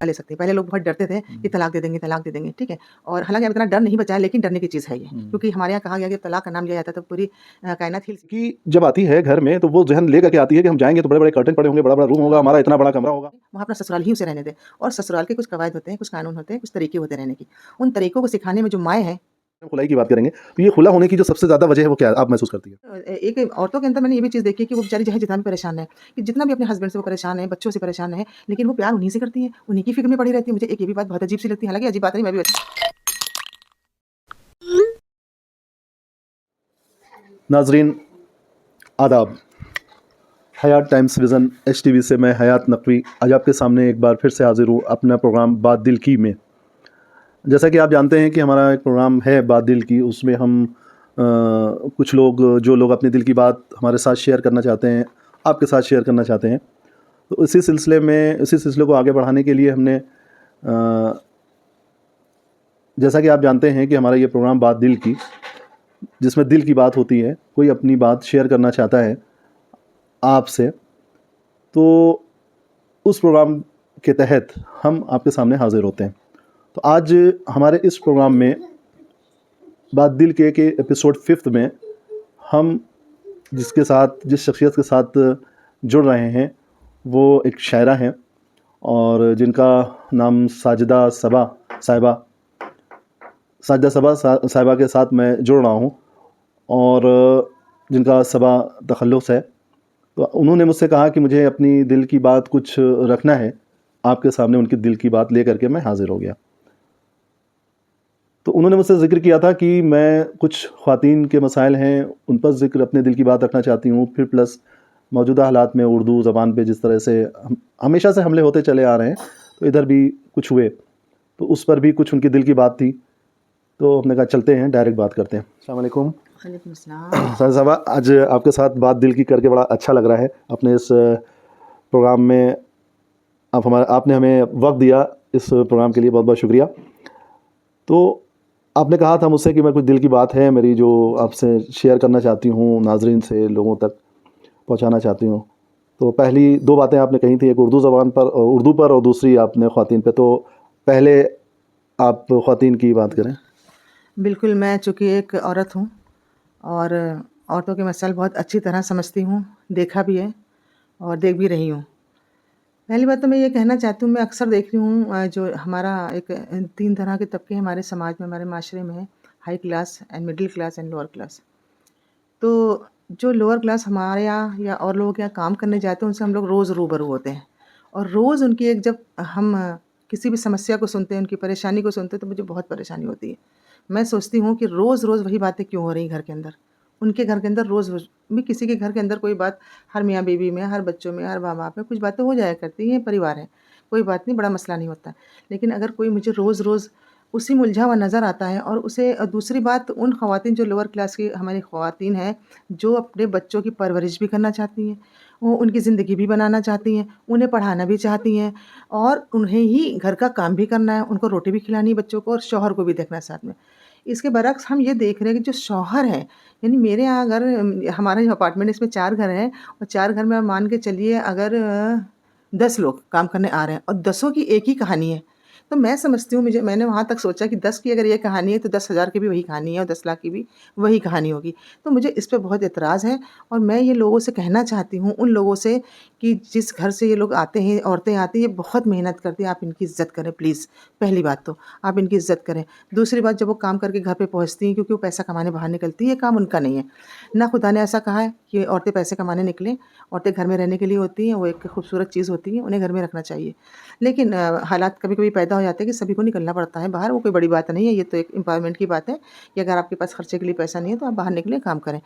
ले सकते हैं। पहले लोग बहुत डरते थे कि तलाक दे देंगे, ठीक है? और हालाँकि अब इतना डर नहीं बचा है, लेकिन डरने की चीज़ है ये। क्योंकि हमारे यहाँ कहा गया कि तलाक का नाम लिया जाता है तो पूरी कायनात हिल कि जब आती है घर में तो वो ज़हन लेकर के आती है कि हम जाएँगे तो बड़े-बड़े कर्टन पड़े होंगे, बड़ा-बड़ा रूम होगा, हमारा इतना बड़ा कमरा होगा। वहाँ अपना ससुराल ही उसे रहने दें और ससुराल के कुछ कवायद होते हैं, कुछ कानून होते हैं, कुछ तरीके होते हैं रहने की। उन तरीकों को सिखाने में जो माएँ हैं खुलाई की बात करेंगे, तो ये खुला होने की जो सबसे ज़्यादा वजह है वो क्या आप महसूस करती हैं? एक औरतों के अंदर मैंने ये भी चीज़ देखी है कि वो बेचारी चाहे जितना भी परेशान है, कि जितना भी अपने हस्बैंड से वो परेशान है, बच्चों से परेशान है, लेकिन वो प्यार उन्हीं से करती हैं, उन्हीं की फ़िक्र में पड़ी रहती है। मुझे एक ये भी बात बहुत अजीब सी लगती है, हालाँकि अजीब बात नहीं, मैं भी नाज़रीन आदाब, हयात टाइम्स विज़न एचटीवी से मैं हयात नकवी आज आपके सामने एक बार फिर से हाज़िर हूँ अपना प्रोग्राम बात दिल की में। जैसा कि आप जानते हैं कि हमारा एक प्रोग्राम है बात दिल की, उसमें हम कुछ लोग जो लोग अपने दिल की बात हमारे साथ शेयर करना चाहते हैं, आपके साथ शेयर करना चाहते हैं, तो इसी सिलसिले को आगे बढ़ाने के लिए हमने जैसा कि आप जानते हैं कि हमारा ये प्रोग्राम बात दिल की, जिसमें दिल की बात होती है, कोई अपनी बात शेयर करना चाहता है आपसे, तो उस प्रोग्राम के तहत हम आपके सामने हाज़िर होते हैं। तो आज हमारे इस प्रोग्राम में बात दिल के एपिसोड 5 में हम जिस शख्सियत के साथ जुड़ रहे हैं वो एक शायरा हैं और जिनका नाम साजिदा सबा साहिबा के साथ मैं जुड़ रहा हूँ और जिनका सबा तखल्लुस है। तो उन्होंने मुझसे कहा कि मुझे अपनी दिल की बात कुछ रखना है, आपके सामने उनकी दिल की बात ले करके मैं हाज़िर हो गया। तो उन्होंने मुझसे ज़िक्र किया था कि मैं कुछ ख़वातीन के मसाइल हैं, उन पर ज़िक्र अपने दिल की बात रखना चाहती हूँ। फिर प्लस मौजूदा हालात में उर्दू ज़बान पे जिस तरह से हमेशा से हमले होते चले आ रहे हैं, तो इधर भी कुछ हुए, तो उस पर भी कुछ उनकी दिल की बात थी। तो हमने कहा चलते हैं, डायरेक्ट बात करते हैं। अस्सलाम वालेकुम। वालेकुम अस्सलाम। साजिदा साहबा, आज आपके साथ बात दिल की करके बड़ा अच्छा लग रहा है। अपने इस प्रोग्राम में आपने हमें वक़्त दिया, इस प्रोग्राम के लिए बहुत-बहुत शुक्रिया। तो आपने कहा था मुझसे कि मैं कुछ दिल की बात है मेरी जो आपसे शेयर करना चाहती हूँ, नाज़रीन से लोगों तक पहुँचाना चाहती हूँ। तो पहली 2 बातें आपने कही थी, एक उर्दू पर और दूसरी आपने ख़वातीन पे। तो पहले आप ख़वातीन की बात करें। बिल्कुल, मैं चूँकि एक औरत हूँ और औरतों के मसाइल बहुत अच्छी तरह समझती हूँ, देखा भी है और देख भी रही हूँ। पहली बात तो मैं ये कहना चाहती हूँ, मैं अक्सर देख रही हूँ जो हमारा एक 3 तरह के तबके हमारे समाज में, हमारे माशरे में है, high class and middle class and lower class. तो जो लोअर क्लास हमारे यहाँ या और लोगों के यहाँ काम करने जाते हैं, उनसे हम लोग रोज़ रूबरू होते हैं और रोज़ उनकी एक जब हम किसी भी समस्या को सुनते हैं, उनकी परेशानी को सुनते हैं, तो मुझे बहुत परेशानी होती है। मैं सोचती हूँ कि रोज़-रोज़ वही बातें क्यों हो रही हैं घर के अंदर? उनके घर के अंदर रोज़-रोज़ भी किसी के घर के अंदर कोई बात हर मियाँ-बीवी में, हर बच्चों में, हर माँ-बाप में कुछ बातें हो जाया करती हैं, परिवार है। कोई बात नहीं, बड़ा मसला नहीं होता। लेकिन अगर कोई मुझे रोज़-रोज़ उसी में उलझा हुआ नज़र आता है और उसे दूसरी बात उन ख़वातीन जो लोअर क्लास की हमारी ख़वातीन हैं, जो अपने बच्चों की परवरिश भी करना चाहती हैं, वो उनकी ज़िंदगी भी बनाना चाहती हैं, उन्हें पढ़ाना भी चाहती हैं और उन्हें ही घर का काम भी करना है, उनको रोटी भी खिलानी है बच्चों को और शौहर को भी देखना है साथ में। इसके बरअक्स हम ये देख रहे हैं कि जो शौहर हैं, यानी मेरे यहाँ अगर हमारा जो अपार्टमेंट इसमें 4 घर हैं और 4 घर में आप मान के चलिए अगर 10 लोग काम करने आ रहे हैं और 10ओं की एक ही कहानी है। तो मैं समझती हूँ मैंने वहाँ तक सोचा कि 10 की अगर ये कहानी है तो 10,000 की भी वही कहानी है और 10 लाख की भी वही कहानी होगी। तो मुझे इस पे बहुत एतराज़ है और मैं ये लोगों से कहना चाहती हूँ, उन लोगों से कि जिस घर से ये लोग आते हैं, औरतें आती हैं, ये बहुत मेहनत करती हैं, आप इनकी इज़्ज़त करें प्लीज़। पहली बात तो, आप इनकी इज़्ज़त करें। दूसरी बात, जब वो काम करके घर पे पहुँचती हैं क्योंकि वो पैसा कमाने बाहर निकलती हैं, ये काम उनका नहीं है। ना खुदा ने ऐसा कहा है कि औरतें पैसे कमाने निकलें, औरतें घर में रहने के लिए होती हैं, वो एक खूबसूरत चीज़ होती है, उन्हें घर में रखना चाहिए। लेकिन हालात कभी-कभी पैदा हो जाते हैं कि सभी को निकलना पड़ता है बाहर, वो कोई बड़ी बात नहीं है, ये तो एक एम्पावरमेंट की बात है कि अगर आपके पास खर्चे के लिए पैसा नहीं है तो आप बाहर निकलें, काम करें।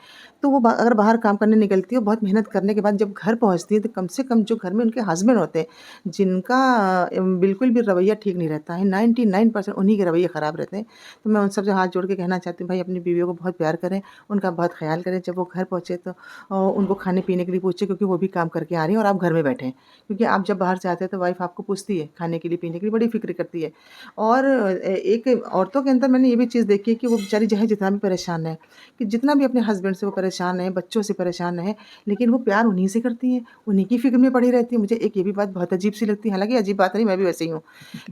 तो वो अगर बाहर काम करने निकलती है, बहुत मेहनत करने के बाद जब घर पहुँचती है तो कम से कम जो घर में उनके हस्बैंड होते हैं, जिनका बिल्कुल भी रवैया ठीक नहीं रहता है, 99% उन्हीं के रवैये ख़राब रहते हैं। तो मैं उन सब से हाथ जोड़ के कहना चाहती हूँ, भाई अपनी बीवियों को बहुत प्यार करें, उनका बहुत ख़्याल करें। जब वो घर पहुँचे तो उनको खाने-पीने के लिए पूछें क्योंकि वो भी काम करके आ रही हैं और आप घर में बैठे हैं। क्योंकि आप जब बाहर से आते हैं तो वाइफ़ आपको पूछती है खाने के लिए, पीने के लिए, बड़ी फ़िक्र करती है। और एक औरतों के अंदर मैंने ये भी चीज़ देखी है कि वो बेचारी चाहे जितना भी परेशान है, कि जितना भी अपने हस्बैंड से वो परेशान है, बच्चों से परेशान है, लेकिन वो प्यार उन्हीं से करती हैं, उन्हीं की फ़िक्र में पड़ी रहती हैं। मुझे एक ये भी बात बहुत अजीब-सी लगती है, हालाँकि अजीब बात नहीं, मैं भी वैसे ही हूँ।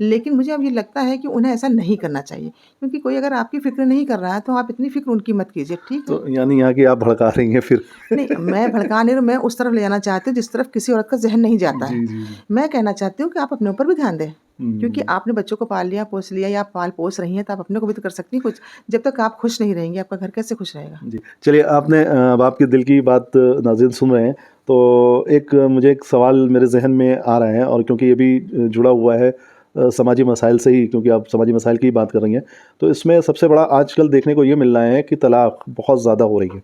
लेकिन मुझे अब ये लगता है कि उन्हें ऐसा नहीं करना चाहिए, क्योंकि कोई अगर आपकी फ़िक्र नहीं कर रहा है, तो आप इतनी फ़िक्र उनकी मत कीजिए, ठीक है? तो यानी यहाँ की आप भड़का रही हैं फिर। नहीं, मैं भड़का नहीं रही हूँ, मैं उस तरफ ले जाना चाहती हूँ जिस तरफ किसी औरत का ज़हन नहीं जाता है। जी, जी, जी। मैं कहना चाहती हूँ कि आप अपने ऊपर भी ध्यान दें, क्योंकि हुँ। आपने बच्चों को पाल लिया, पोस लिया या पाल-पोस रही हैं, तो आप अपने को भी तो कर सकती हैं कुछ। जब तक आप खुश नहीं रहेंगी, आपका घर कैसे खुश रहेगा? जी, चलिए आपने अब आपके दिल की बात नाज़रीन सुन रहे हैं, तो एक मुझे एक सवाल मेरे ज़हन में आ रहा है और क्योंकि ये भी जुड़ा हुआ है समाजी मसाइल से ही, क्योंकि आप समाजी मसाइल की ही बात कर रही हैं, तो इसमें सबसे बड़ा आजकल देखने को ये मिल रहा है कि तलाक बहुत ज़्यादा हो रही है।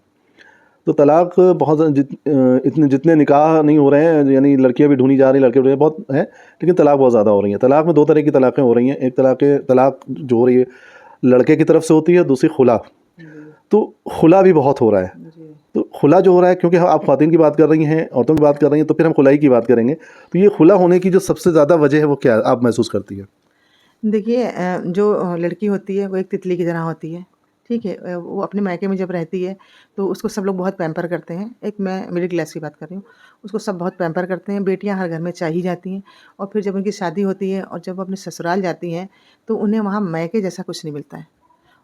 तो तलाक बहुत इतने जितने निकाह नहीं हो रहे हैं, यानी लड़कियां भी ढूंढी जा रही हैं, लड़के ढूंढे बहुत हैं, लेकिन तलाक बहुत ज़्यादा हो रही हैं। तलाक में दो तरह की तलाक़ें हो रही हैं। एक तलाक जो हो रही है लड़के की तरफ से होती है, दूसरी खुला। जी, तो खुला भी बहुत हो रहा है। जी। तो खुला जो हो रहा है, क्योंकि आप ख़वातीन की बात कर रही हैं, औरतों की बात कर रही हैं, तो फिर हम खुलाई की बात करेंगे। तो ये खुला होने की जो सबसे ज़्यादा वजह है वो क्या आप महसूस करती है? देखिए जो लड़की होती है वो एक तितली की तरह होती है, ठीक है? वो अपने मायके में जब रहती है तो उसको सब लोग बहुत पैम्पर करते हैं। एक मैं मिडिल क्लास की बात कर रही हूँ, उसको सब बहुत पैम्पर करते हैं, बेटियाँ हर घर में चाहिए जाती हैं और फिर जब उनकी शादी होती है और जब वो अपने ससुराल जाती हैं, तो उन्हें वहाँ मायके जैसा कुछ नहीं मिलता है।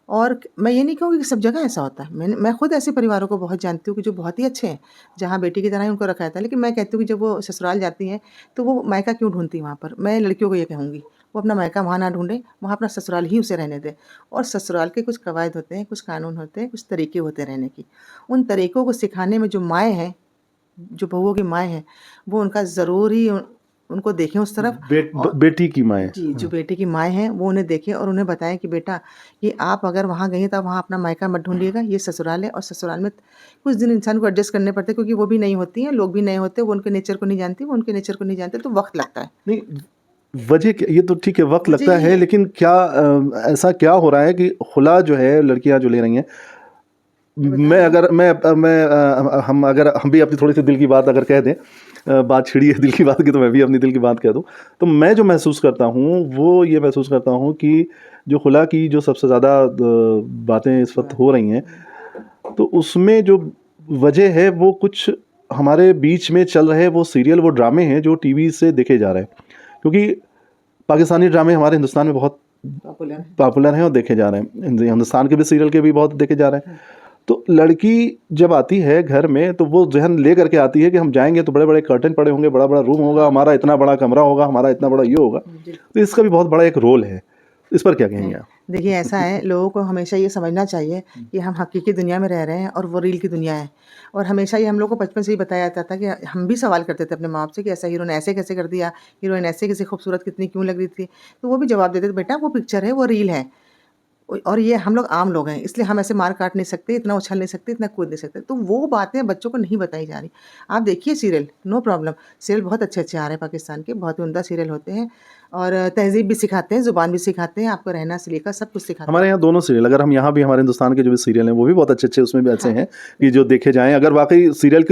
और मैं ये नहीं कहूँगी कि सब जगह ऐसा होता है। मैं खुद ऐसे परिवारों को बहुत जानती हूँ कि जो बहुत ही अच्छे हैं, जहाँ बेटी की तरह ही उनको रखा जाता है। लेकिन मैं कहती हूँ कि जब वो ससुराल जाती हैं, तो वो मायका क्यों ढूँढती हैं वहाँ पर? मैं लड़कियों को ये कहूँगी, वो अपना मायका वहाँ ना ढूँढें, वहाँ अपना ससुराल ही उसे रहने दें। और ससुराल के कुछ कवायद होते हैं, कुछ कानून होते हैं, कुछ तरीके होते हैं रहने की। उन तरीकों को सिखाने में जो माएँ हैं, जो बहुओं की माएँ हैं, वो उनका ज़रूर ही उनको देखें उस तरफ और बेटी की माएँ। जी, जो हाँ। बेटे की माएँ हैं, वो उन्हें देखें और उन्हें बताएँ कि बेटा, ये आप अगर वहाँ गई हैं, तो आप वहाँ अपना मायका मत ढूँढिएगा, ये ससुराल है और ससुराल में कुछ दिन इंसान को एडजस्ट करने पड़ते हैं क्योंकि वो भी नई होती हैं, लोग भी नए होते हैं, वो उनके नेचर को नहीं जानती, वो उनके नेचर को नहीं जानते, तो वक़्त लगता है। नहीं, वजह क्या, ये तो ठीक है वक्त वजह लगता यही है, है। लेकिन क्या ऐसा क्या हो रहा है कि खुला जो है लड़कियां जो ले रही हैं, मैं बता मैं रही हूँ। अगर हम भी अपनी थोड़ी सी दिल की बात अगर कह दें, बात छिड़ी है दिल की बात की, तो मैं भी अपनी दिल की बात कह दूं, तो मैं जो महसूस करता हूं वो ये महसूस करता हूं कि जो खुला की जो सबसे ज़्यादा बातें इस वक्त हो रही हैं, तो उसमें जो वजह है वो कुछ हमारे बीच में चल रहे वो सीरियल, वो ड्रामे हैं जो टीवी से देखे जा रहे हैं, क्योंकि पाकिस्तानी ड्रामे हमारे हिंदुस्तान में बहुत पॉपुलर है। पॉपुलर हैं और देखे जा रहे हैं। हिंदुस्तान के भी सीरियल के भी बहुत देखे जा रहे हैं। तो लड़की जब आती है घर में, तो वो ज़हन ले करके आती है कि हम जाएंगे तो बड़े बड़े कर्टन पड़े होंगे, बड़ा बड़ा रूम होगा, हमारा इतना बड़ा कमरा होगा, हमारा इतना बड़ा ये होगा। जी। तो इसका भी बहुत बड़ा एक रोल है। इस पर क्या कहेंगे है। आप? देखिए ऐसा है, लोगों को हमेशा ये समझना चाहिए कि हम हकीकी दुनिया में रह रहे हैं और वो रील की दुनिया है। और हमेशा ये हम लोग को बचपन से ही बताया जाता था कि हम भी सवाल करते थे अपने माँ-बाप से कि ऐसा हीरो ने ऐसे कैसे कर दिया? हीरोइन ऐसे कैसे खूबसूरत कितनी क्यों लग रही थी? तो वो भी जवाब देते थे, बेटा वो पिक्चर है, वो रील है। और ये हम लोग आम लोग हैं, इसलिए हम ऐसे मार काट नहीं सकते, इतना उछल नहीं सकते, इतना कूद नहीं सकते। तो वो बातें बच्चों को नहीं बताई जा रही। आप देखिए सीरियल, नो प्रॉब्लम, सीरियल बहुत अच्छे-अच्छे आ रहे हैं पाकिस्तान के, बहुत ही उम्दा सीरियल होते हैं और तहज़ीब भी सिखाते हैं, ज़ुबान भी सिखाते हैं, आपको रहना सलीका सब कुछ सिखाते हमारे हैं। यहाँ दोनों सीरियल, अगर हम यहाँ भी हमारे हिंदुस्तान के जो भी सीरियल हैं वो भी बहुत अच्छे अच्छे उसमें भी ऐसे हाँ, हैं कि जो देखे जाएँ, अगर वाकई सीरियल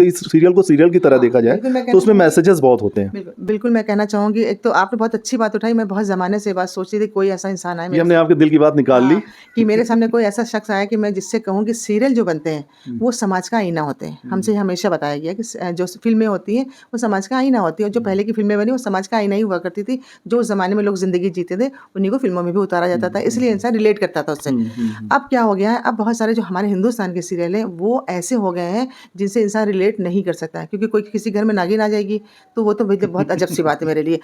को सीरियल की तरह हाँ, देखा जाए बिल्कुल मैं तो कहना उसमें चाहूँगी मैसेजेस बहुत होते हैं। बिल्कुल, बिल्कुल मैं कहना चाहूँगी, एक तो आपने बहुत अच्छी बात उठाई, मैं बहुत ज़माने से ये बात सोच रही थी कोई ऐसा इंसान आए ये मेरे हमने सामने आपके दिल की बात निकाल ली। हाँ, कि मेरे सामने कोई ऐसा शख्स आया कि मैं जिससे कहूँ कि सीरियल जो बनते हैं, वो समाज का आईना होते हैं। हमसे हमेशा बताया गया कि जो फ़िल्में होती हैं, वो समाज का आईना होती है और जो पहले की फ़िल्में बनी, वो समाज का आईना ही हुआ करती थी। जो उस ज़माने में लोग ज़िंदगी जीते थे, उन्हीं को फ़िल्मों में भी उतारा जाता था, इसलिए इंसान रिलेट करता था उससे। अब क्या हो गया है, अब बहुत सारे जो हमारे हिंदुस्तान के सीरियल हैं, वो ऐसे हो गए हैं, जिनसे इंसान रिलेट नहीं कर सकता है, क्योंकि कोई किसी घर में नागिन आ जाएगी, तो वो तो भई बहुत अजब-सी बात है मेरे लिए।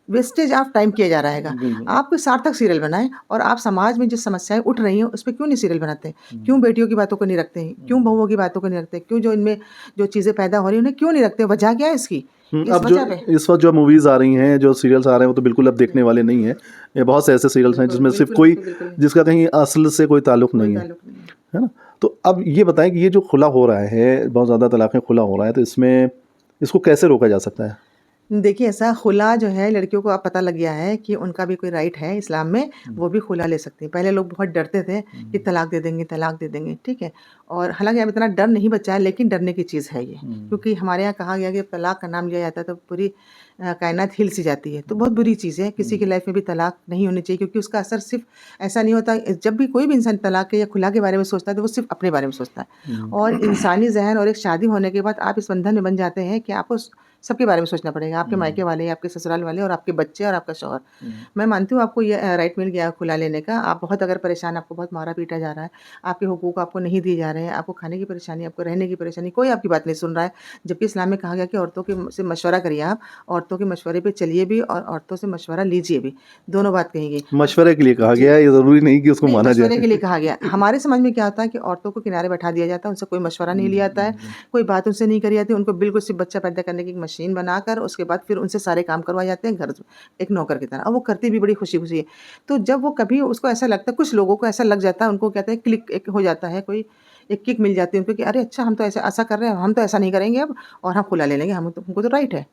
वेस्टेज ऑफ टाइम किया जा रहा हैगा। बिल्कुल। आप कोई सार्थक सीरियल बनाएँ और आप समाज में जो समस्याएँ उठ रही हैं, उस पे क्यों नहीं सीरियल बनाते हैं? क्यों बेटियों की बातों को नहीं रखते हैं? क्यों बहुओं की बातों को नहीं रखते? क्यों जो इनमें जो चीज़ें पैदा हो रही हैं, उन्हें क्यों नहीं रखते? वजह क्या है इसकी? इस अब जो वजह पे इस वक्त जो मूवीज़ आ रही हैं, जो सीरियल्स आ रहे हैं, वो तो बिल्कुल अब देखने वाले नहीं हैं। ये बहुत से ऐसे सीरियल्स हैं बिल्कुल, जिसमें सिर्फ बिल्कुल, कोई, बिल्कुल, बिल्कुल, जिसका कहीं असल से कोई ताल्लुक कोई नहीं है। ताल्लुक नहीं है। है ना? तो अब ये बताएं कि ये जो खुला हो रहा है, बहुत ज़्यादा तलाक़ें खुला हो रहा है, तो इसमें इसको कैसे रोका जा सकता है? देखिए ऐसा खुला जो है लड़कियों को अब पता लग गया है कि उनका भी कोई राइट है इस्लाम में, वो भी खुला ले सकती हैं। पहले लोग बहुत डरते थे कि तलाक दे देंगे, ठीक है? और हालाँकि अब इतना डर नहीं बचा है, लेकिन डरने की चीज़ है ये। क्योंकि हमारे यहाँ कहा गया कि तलाक का नाम लिया जाता है तो पूरी कायनात हिल सी जाती है। तो बहुत बुरी चीज़ है, किसी की लाइफ़ में भी तलाक नहीं होनी चाहिए, क्योंकि उसका असर सिर्फ़ ऐसा नहीं होता। जब भी कोई भी इंसान तलाक के या खुला के बारे में सोचता है, तो वो सिर्फ़ अपने बारे में सोचता है। और इंसानी ज़हन और एक शादी होने के बाद आप इस बंधन में बन जाते हैं कि आपको सबके बारे में सोचना पड़ेगा, आपके मायके वाले, आपके ससुराल वाले और आपके बच्चे और आपका शौहर। मैं मानती हूँ आपको ये राइट मिल गया है खुला लेने का। आप बहुत अगर परेशान, आपको बहुत मारा-पीटा जा रहा है, आपके हुकूक आपको नहीं दिए जा रहे हैं, आपको खाने की परेशानी, आपको रहने की परेशानी, कोई आपकी बात नहीं सुन रहा है। जबकि इस्लाम में कहा गया कि औरतों के से मशवरा करिए आप, औरतों के मशवरे पे चलिए भी और औरतों से मशवरा लीजिए भी, दोनों बात कही गई। मशवरे के लिए कहा जी। गया है, ये ज़रूरी नहीं कि उसको नहीं, माना मशवरे जाए। के लिए कहा गया। हमारे समाज में क्या होता है कि औरतों को किनारे बैठा दिया जाता है, उनसे कोई मशवरा नहीं लिया जाता है, कोई बात उनसे नहीं करी जाती, उनको बिल्कुल सिर्फ़ बच्चा पैदा करने की एक मशीन बनाकर उसके बाद फिर उनसे सारे काम करवाए जाते हैं घर एक नौकर की तरह, और वो करती भी बड़ी खुशी-खुशी है। तो जब वो कभी उसको ऐसा लगता है, कुछ लोगों को ऐसा लग जाता है, उनको कहते हैं क्लिक एक हो जाता है, कोई एक किक मिल जाती है उनको कि अरे अच्छा, हम तो ऐसा कर रहे हैं, हम तो ऐसा नहीं करेंगे अब, और हम खुला ले लेंगे, हमको तो राइट है।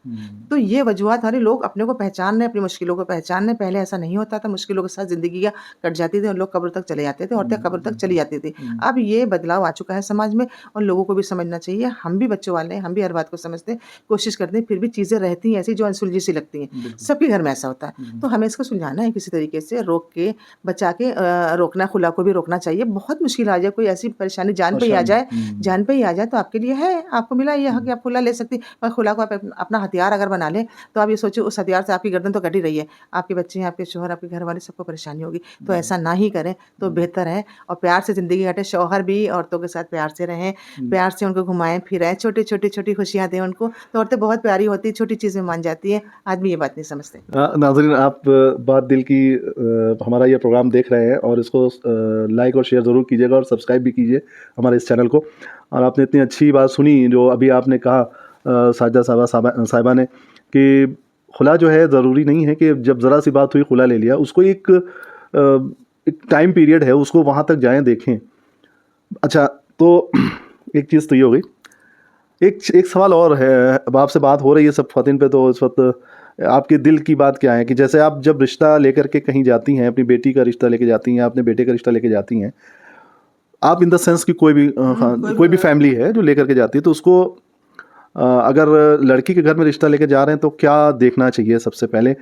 तो ये वजूहात, अरे लोग अपने को पहचान रहे हैं, अपनी मुश्किलों को पहचान रहे हैं। पहले ऐसा नहीं होता था, मुश्किलों के साथ ज़िंदगी कट जाती थी और लोग कब्र तक चले जाते थे, औरतें कब्र तक चली जाती थी। अब ये बदलाव आ चुका है समाज में और लोगों को भी समझना चाहिए। हम भी बच्चों वाले हैं, हम भी हर बात को समझते हैं, कोशिश करते हैं, फिर भी चीज़ें रहती हैं ऐसी जो अनसुलझी सी लगती हैं। सबके घर में ऐसा होता है। तो हमें इसको सुलझाना है किसी तरीके से, रोक के, बचा के रोकना, खुला को भी रोकना चाहिए। बहुत मुश्किल आ जाए, कोई ऐसी परेशानी जान पे ही आ जाए, जान पे ही आ जाए, तो आपके लिए है, आपको मिला ये हक कि आप खुला ले सकती, पर खुला को आप अपना हथियार अगर बना लें, तो आप ये सोचिए उस हथियार से आपकी गर्दन तो कट ही रही है। आपके बच्चे हैं, आपके शौहर, आपके घर वाले, सबको परेशानी होगी। तो ऐसा ना ही करें तो बेहतर है, और प्यार से ज़िंदगी काटें। शौहर भी औरतों के साथ प्यार से रहें, प्यार से उनको घुमाएँ-फिराएँ, छोटी-छोटी खुशियाँ दें उनको। तो औरतें बहुत प्यारी होती हैं, छोटी चीज़ में मान जाती हैं। आदमी ये बात नहीं समझते। नाज़रीन, आप बात दिल की हमारा ये प्रोग्राम देख रहे हैं और इसको लाइक और शेयर ज़रूर कीजिएगा और सब्सक्राइब भी कीजिए हमारे इस चैनल को। और आपने इतनी अच्छी बात सुनी जो अभी आपने कहा साजिदा साहिबा ने, कि खुला जो है ज़रूरी नहीं है कि जब ज़रा सी बात हुई खुला ले लिया, उसको एक टाइम पीरियड है, उसको वहाँ तक जाएँ, देखें। अच्छा, तो एक चीज़ तो ये हो गई। एक सवाल और है, अब आपसे बात हो रही है सब ख़वातीन पे, तो इस वक्त आपके दिल की बात क्या है कि जैसे आप जब रिश्ता लेकर के कहीं जाती हैं, अपनी बेटी का रिश्ता लेके जाती हैं, अपने बेटे का रिश्ता लेके जाती हैं, आप इन द सेंस कि कोई भी कोई भी फैमिली है जो लेकर के जाती है, तो उसको अगर लड़की के घर में रिश्ता लेके जा रहे हैं तो क्या देखना चाहिए सबसे पहले